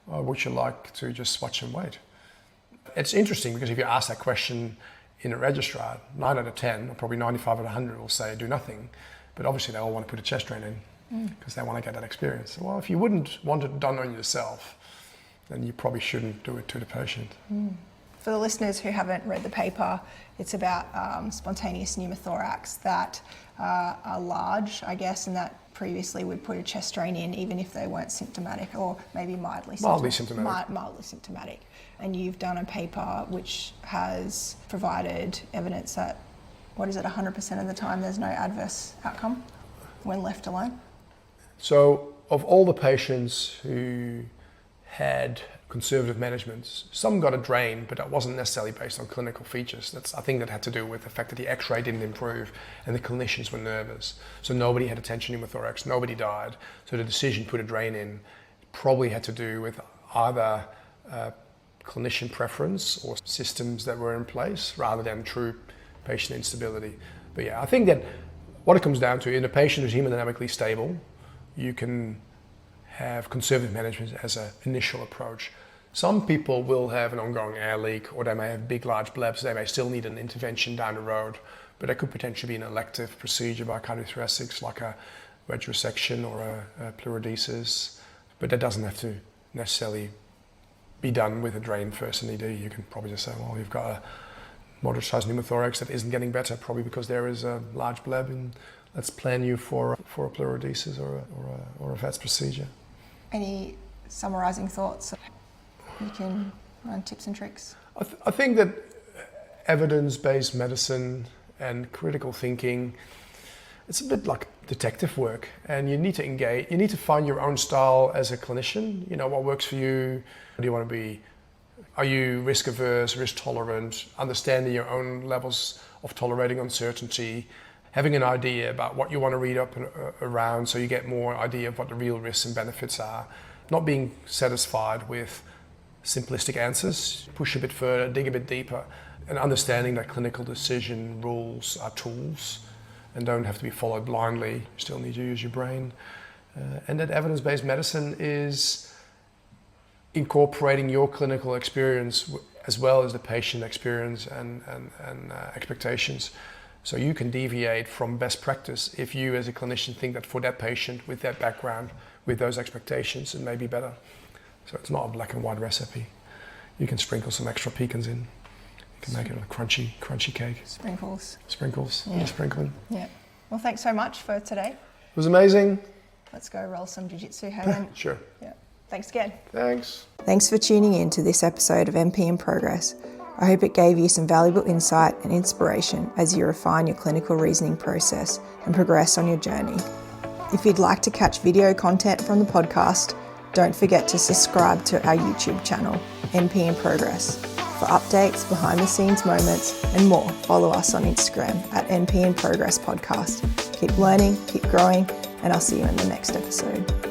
S2: Or would you like to just watch and wait? It's interesting because if you ask that question in a registrar, 9 out of 10, or probably 95 out of 100 will say do nothing. But obviously they all want to put a chest drain in because they want to get that experience. Well, if you wouldn't want it done on yourself, then you probably shouldn't do it to the patient.
S3: For the listeners who haven't read the paper, it's about spontaneous pneumothorax that are large, I guess, and that previously would put a chest drain in even if they weren't symptomatic, or maybe mildly symptomatic. And you've done a paper which has provided evidence that, 100% of the time there's no adverse outcome when left alone?
S2: So of all the patients who had conservative management, some got a drain, but that wasn't necessarily based on clinical features. I think that had to do with the fact that the x-ray didn't improve and the clinicians were nervous. So nobody had a tension pneumothorax, nobody died. So the decision to put a drain in probably had to do with either clinician preference or systems that were in place rather than true patient instability. But yeah, I think that what it comes down to, in a patient who's hemodynamically stable, you can have conservative management as an initial approach. Some people will have an ongoing air leak, or they may have big, large blebs. They may still need an intervention down the road, but it could potentially be an elective procedure by cardiothoracics, like a wedge resection or a pleurodesis. But that doesn't have to necessarily be done with a drain first in ED. You can probably just say, well, you've got a moderate-sized pneumothorax that isn't getting better, probably because there is a large bleb, and let's plan you for a pleurodesis or a VATS procedure.
S3: Any summarising thoughts you can run tips and tricks?
S2: I think that evidence-based medicine and critical thinking, it's a bit like detective work, and you need to engage. You need to find your own style as a clinician. You know, what works for you. Do you want to be? Are you risk averse, risk tolerant? Understanding your own levels of tolerating uncertainty. Having an idea about what you want to read up and around, so you get more idea of what the real risks and benefits are. Not being satisfied with simplistic answers. Push a bit further, dig a bit deeper, and understanding that clinical decision rules are tools and don't have to be followed blindly. You still need to use your brain. And that evidence-based medicine is incorporating your clinical experience as well as the patient experience and expectations. So you can deviate from best practice if you as a clinician think that for that patient with that background, with those expectations, it may be better. So it's not a black and white recipe. You can sprinkle some extra pecans in. You can make it a crunchy cake.
S3: Sprinkles.
S2: Yeah. Sprinkling.
S3: Yeah. Well, thanks so much for today.
S2: It was amazing.
S3: Let's go roll some jiu-jitsu, Hagen.
S2: Sure.
S3: Yeah. Thanks again.
S2: Thanks.
S1: Thanks for tuning in to this episode of MP in Progress. I hope it gave you some valuable insight and inspiration as you refine your clinical reasoning process and progress on your journey. If you'd like to catch video content from the podcast, don't forget to subscribe to our YouTube channel, MP in Progress. For updates, behind the scenes moments, and more, follow us on Instagram at MP in Progress Podcast. Keep learning, keep growing, and I'll see you in the next episode.